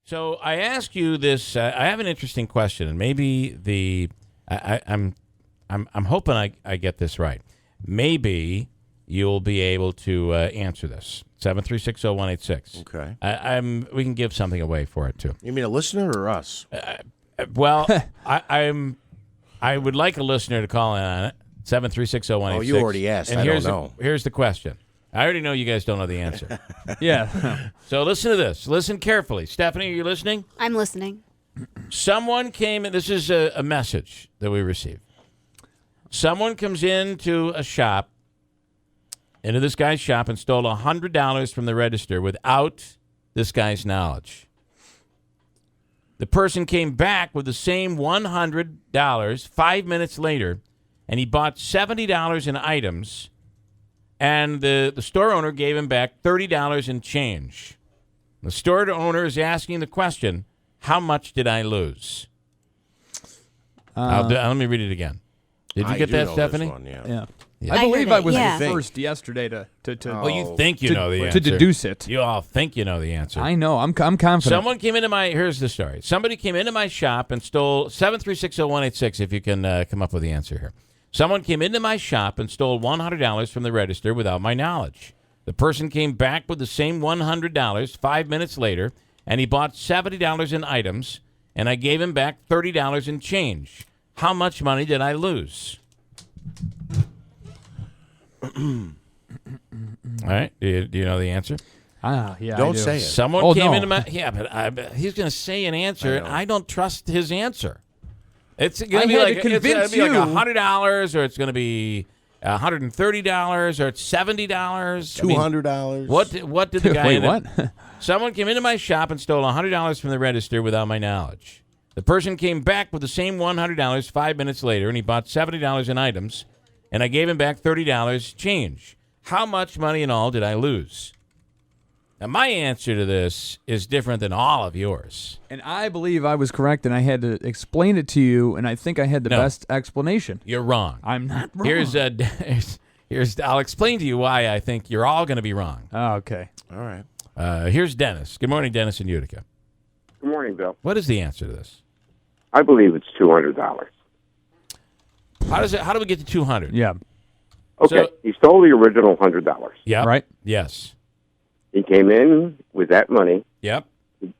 So I ask you this. I have an interesting question, and maybe I'm hoping I get this right. Maybe you'll be able to answer this. 7360186. Okay. We can give something away for it too. You mean a listener or us? Well, I would like a listener to call in on it. 7360186. Oh, you already asked. And I don't know. Here's the question. I already know you guys don't know the answer. Yeah. So listen to this. Listen carefully. Stephanie, are you listening? I'm listening. Someone came in. This is a message that we received. Someone comes into a shop, into this guy's shop, and stole $100 from the register without this guy's knowledge. The person came back with the same $100 5 minutes later, and he bought $70 in items, and the store owner gave him back $30 in change. The store owner is asking the question, how much did I lose? Let me read it again. Did you get that, Stephanie? One, Yeah. Yeah. I believe I was yeah. the first yesterday to Well, you think you know the answer. to deduce it. You all think you know the answer. I know. I'm confident. Someone came into here's the story. Somebody came into my shop and stole 7360186 if you can come up with the answer here. Someone came into my shop and stole $100 from the register without my knowledge. The person came back with the same $100 5 minutes later, and he bought $70 in items, and I gave him back $30 in change. How much money did I lose? All right. Do you know the answer? Yeah. Don't I do. say it. Someone came no. into my... Yeah, but he's going to say an answer, and I don't trust his answer. It's going to be like $100, or it's going to be $130, or it's $70. $200. What did the guy... Wait, what? Someone came into my shop and stole $100 from the register without my knowledge. The person came back with the same $100 5 minutes later, and he bought $70 in items, and I gave him back $30 change. How much money in all did I lose? Now, my answer to this is different than all of yours. And I believe I was correct, and I had to explain it to you, and I think I had the best explanation. You're wrong. I'm not wrong. Here's I'll explain to you why I think you're all going to be wrong. Oh, okay. All right. Here's Dennis. Good morning, Dennis in Utica. Good morning, Bill. What is the answer to this? I believe it's $200. How do we get to $200? Yeah. Okay, So- he stole the original $100. Yep. Right? Yes. He came in with that money. Yep.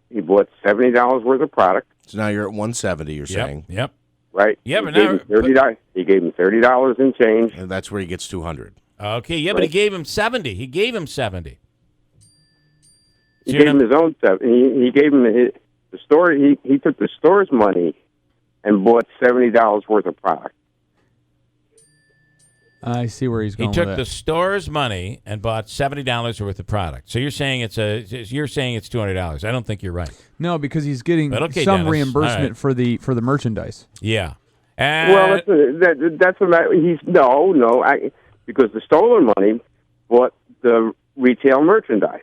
He bought $70 worth of product, So now you're at 170, you're saying. Yep. right? Yeah, he but gave now- him $30. He gave him $30 in change. And that's where he gets 200. Okay. Yeah, but he gave him 70. He gave him 70. He gave him his own stuff. He gave him the store. He took the store's money and bought $70 worth of product. I see where he's going. He took with the it. store's money and bought $70 worth of product. So you're saying it's $200. I don't think you're right. No, because he's getting But okay, some Dennis. reimbursement All right. for the merchandise. Yeah. Well, that's a matter. Because the stolen money bought the retail merchandise.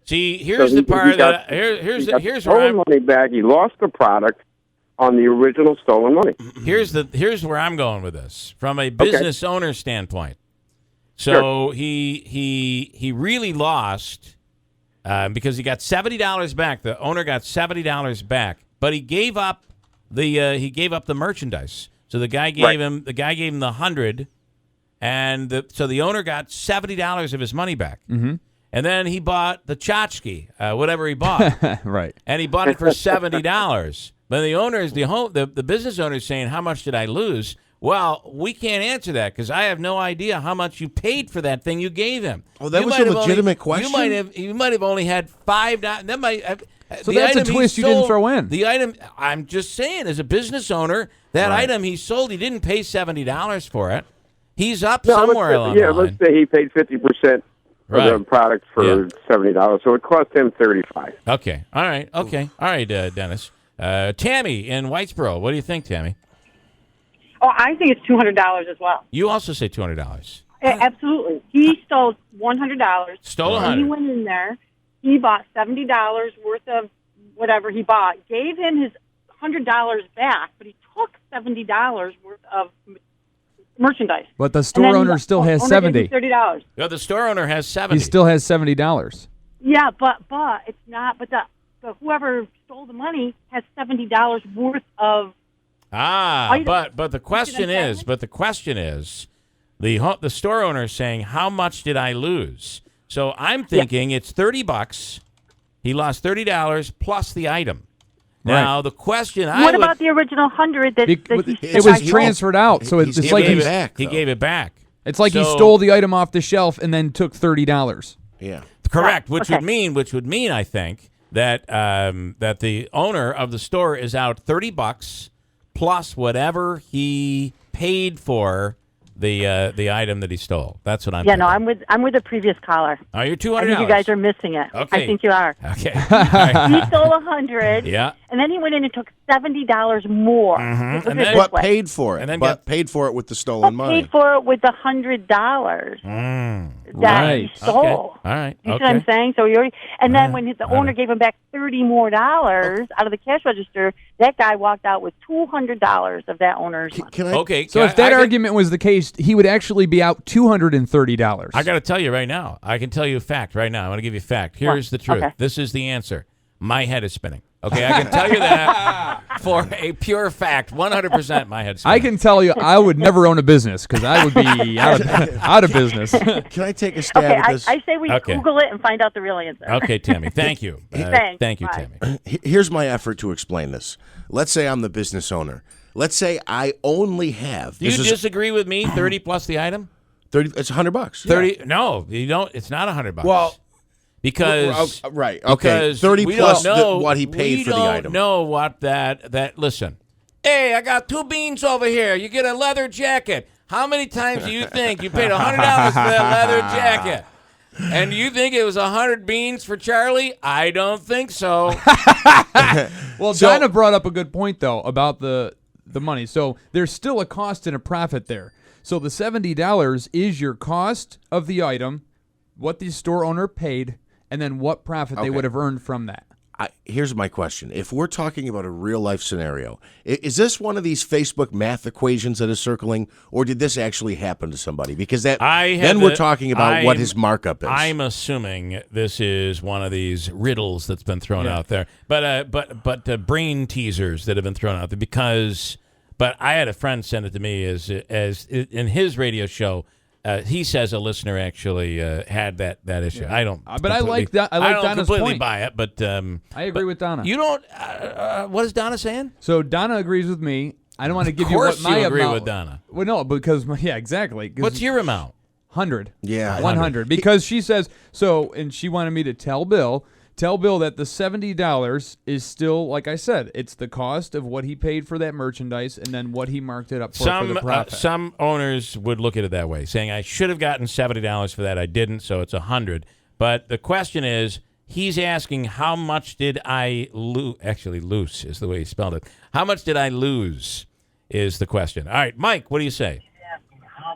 See, here's So the he part got- that here's He got where stolen I'm money back. He lost the product on the original stolen money. here's where I'm going with this from a business owner standpoint. So he really lost because he got $70 back. The owner got $70 back, but he gave up the merchandise. So the guy gave him the 100, and so the owner got $70 of his money back. Mm-hmm. And then he bought the tchotchke, whatever he bought, Right. and he bought it for $70. But the business owner is saying, "How much did I lose?" Well, we can't answer that because I have no idea how much you paid for that thing you gave him. Oh, that was a legitimate question? You might have only had $5. That might. So that's a twist you didn't throw in. The item. I'm just saying, as a business owner, that item he sold, he didn't pay $70 for it. He's up somewhere along the line. Let's say he paid 50% for the product for $70, so it cost him $35. Okay. All right. Okay. All right, Dennis. Tammy in Whitesboro. What do you think, Tammy? Oh, I think it's $200 as well. You also say $200. Absolutely. He stole $100. Stole And he $100. went in there. He bought $70 worth of whatever he bought. Gave him his $100 back, but he took $70 worth of merchandise. But the store owner still has 70. $30. No, the store owner has 70. He still has $70. Yeah, but it's not. But the whoever stole the money has $70 worth of. But the question is, the store owner is saying, how much did I lose? So I'm thinking it's $30. He lost $30 plus the item. Now the question What about the original 100 that it was transferred out? So it's like he gave it back. It's like he stole the item off the shelf and then took $30. Yeah, correct. Which would mean, I think that that the owner of the store is out $30 plus whatever he paid for the item that he stole. That's what I'm thinking. No, I'm with the previous caller. Oh, you're $200. I think you guys are missing it. Okay. I think you are. Okay. Right. He stole 100. Yeah. And then he went in and took $70 more. Mm-hmm. And then what paid for it? And then paid for it with the stolen money. Paid for it with the $100 that he stole. Okay. All right. You see what I'm saying? So then when the owner gave him back $30 more out of the cash register, that guy walked out with $200 of that owner's money. So if that argument was the case, he would actually be out $230. I got to tell you right now. I can tell you a fact right now. I want to give you a fact. Here's the truth. Okay. This is the answer. My head is spinning. Okay, I can tell you that for a pure fact. 100% my head's spinning. I can tell you I would never own a business because I would be out of business. Can I take a stab at this? I say we Google it and find out the real answer. Okay, Tammy. Thank you. Thanks. Thank you, Bye. Tammy. Here's my effort to explain this. Let's say I'm the business owner. Let's say I only have. Do you disagree with me? 30 plus the item? 30. It's $100. 30. Yeah. No, you don't. It's not $100. Well, because right. Okay. 30 plus what he paid for the item. We don't know what that. Listen. Hey, I got 2 beans over here. You get a leather jacket. How many times do you think you paid $100 for that leather jacket? And you think it was 100 beans for Charlie? I don't think so. Well, Donna brought up a good point, though, about the money. So there's still a cost and a profit there. So the $70 is your cost of the item, what the store owner paid, and then what profit they would have earned from that. Here's my question. If we're talking about a real-life scenario, is this one of these Facebook math equations that is circling, or did this actually happen to somebody? Because we're talking about what his markup is. I'm assuming this is one of these riddles that's been thrown out there. But brain teasers that have been thrown out there But I had a friend send it to me as in his radio show. He says a listener actually had that issue. I don't. But I like that. I don't Donna's completely point. buy it. But I agree with Donna. You don't. What is Donna saying? So Donna agrees with me. I don't want to give you what my amount. Of course, you agree amount. with Donna. Well, no, because exactly. What's your amount? 100. Yeah, 100. Because she says so, and she wanted me to tell Bill that the $70 is still, like I said, it's the cost of what he paid for that merchandise and then what he marked it up for the profit. Some owners would look at it that way, saying, I should have gotten $70 for that. I didn't, so it's 100. But the question is, he's asking, how much did I lose? Actually, loose is the way he spelled it. How much did I lose is the question. All right, Mike, what do you say?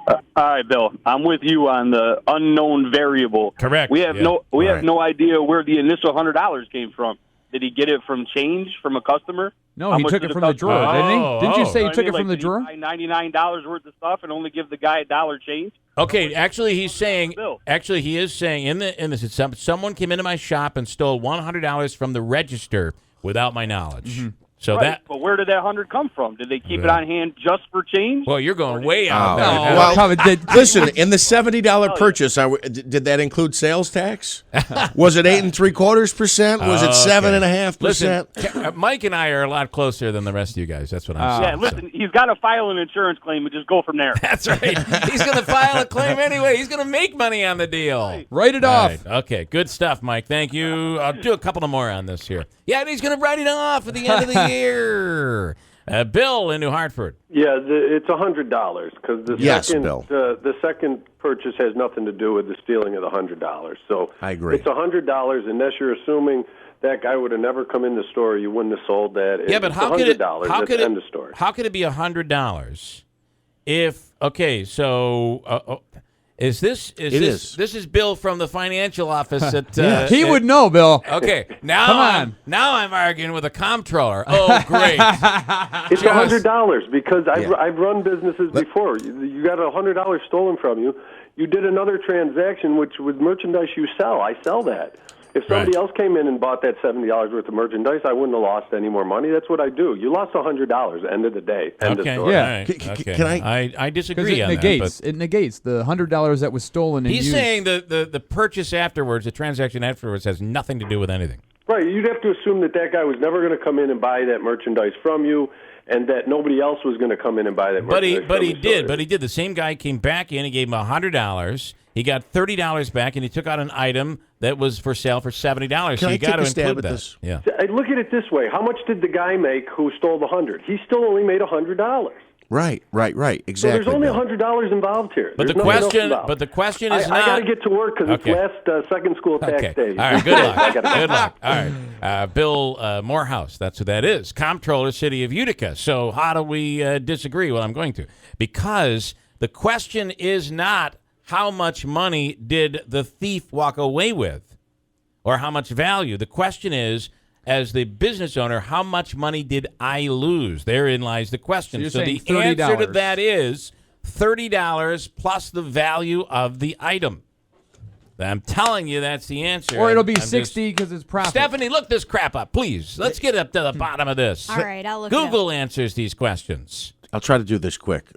All right, Bill. I'm with you on the unknown variable. Correct. We have no idea where the initial $100 came from. Did he get it from change from a customer? No, he took it from the drawer, didn't he? Didn't you say he took it from the drawer? Did he buy $99 worth of stuff and only give the guy $1 change? Okay, actually, he is saying in this, someone came into my shop and stole $100 from the register without my knowledge. Mm-hmm. So but where did that 100 come from? Did they keep it on hand just for change? Well, you're going way out there. Well, listen, in the $70 purchase, did that include sales tax? Was it 8 3/4%? Was it 7.5%? Listen, Mike and I are a lot closer than the rest of you guys. That's what I'm saying. Yeah, listen, he's got to file an insurance claim and just go from there. That's right. He's going to file a claim anyway. He's going to make money on the deal. Write it off. Right. Okay, good stuff, Mike. Thank you. I'll do a couple of more on this here. Yeah, and he's going to write it off at the end of the year. Bill in New Hartford. Yeah, it's $100 because the second purchase has nothing to do with the stealing of the $100. So I agree. It's $100 unless you're assuming that guy would have never come in the store. You wouldn't have sold that. Yeah, but how could it? How could end of story. How could it be $100 if? Okay, so. Is this Bill from the financial office at he would know, Bill. Okay, now I'm arguing with a comptroller. Oh, great! It's $100 because I've run businesses before. You got $100 stolen from you. You did another transaction, which with merchandise you sell. I sell that. If somebody else came in and bought that $70 worth of merchandise, I wouldn't have lost any more money. That's what I do. You lost $100. End of the day. End of story. Yeah. Right. Can I disagree on negates, that? It negates the $100 that was stolen. And he's used. saying the purchase afterwards, the transaction afterwards, has nothing to do with anything. Right. You'd have to assume that guy was never going to come in and buy that merchandise from you, and that nobody else was going to come in and buy that merchandise. But he did. The same guy came back in. He gave him $100. He got $30 back, and he took out an item that was for sale for $70. So you got to include that. This? Yeah. I look at it this way: how much did the guy make who stole the $100? He still only made $100. Right. Exactly. So there's only $100 involved here. But the question is not. I got to get to work because it's last second school tax day. All right. Good luck. Good luck. All right. Bill Morehouse. That's who that is. Comptroller, City of Utica. So how do we disagree? Well, I'm going to, because the question is not how much money did the thief walk away with, or how much value. The question is, as the business owner, how much money did I lose? Therein lies the question. So the $30. answer to that is $30 plus the value of the item. I'm telling you that's the answer. Or it'll be 60 because it's profit. Stephanie, look this crap up, please. Let's get up to the bottom of this. All right, I'll look Google answers these questions. I'll try to do this quick.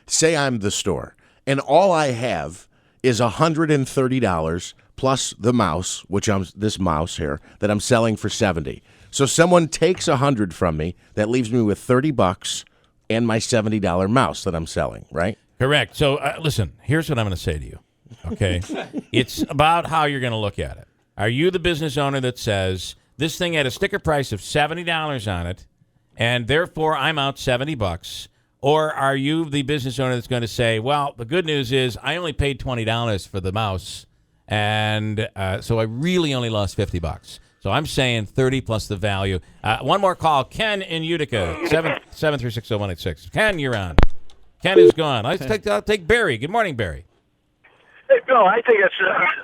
Say I'm the store, and all I have is $130 plus the mouse, which this mouse here that I'm selling for $70. So someone takes $100 from me, that leaves me with $30 and my $70 mouse that I'm selling, right? Correct. So listen, here's what I'm going to say to you. Okay, it's about how you're going to look at it. Are you the business owner that says this thing had a sticker price of $70 on it, and therefore I'm out $70? Or are you the business owner that's going to say, well, the good news is I only paid $20 for the mouse, and so I really only lost $50. So I'm saying 30 plus the value. One more call. Ken in Utica, 7360186. Ken, you're on. Ken is gone. I'll take Barry. Good morning, Barry. Hey, Bill, I think it's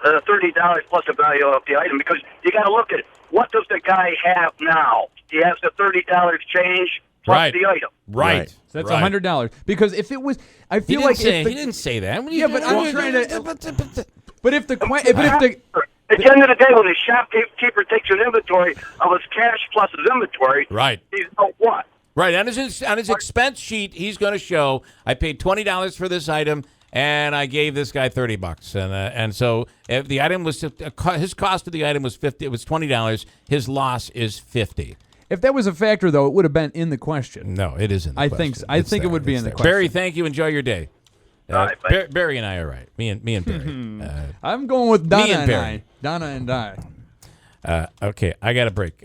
$30 plus the value of the item, because you got to look at it. What does the guy have now? He has the $30 change plus the item. Right. So that's $100. Because if it was, I feel like he didn't say that. But I'm trying to. But if the at the end of the day, when the shopkeeper takes an inventory of his cash plus his inventory, he's out what? Right. On his expense sheet, he's going to show I paid $20 for this item, and I gave this guy $30. And so if the item was his cost of the item was $50, it was $20. His loss is $50. If that was a factor, though, it would have been in the question. No, it isn't. I think it would be in the question. Barry, thank you. Enjoy your day. Barry and I are right. Me and Barry. I'm going with Donna and Barry. Donna and I. Okay, I got a break.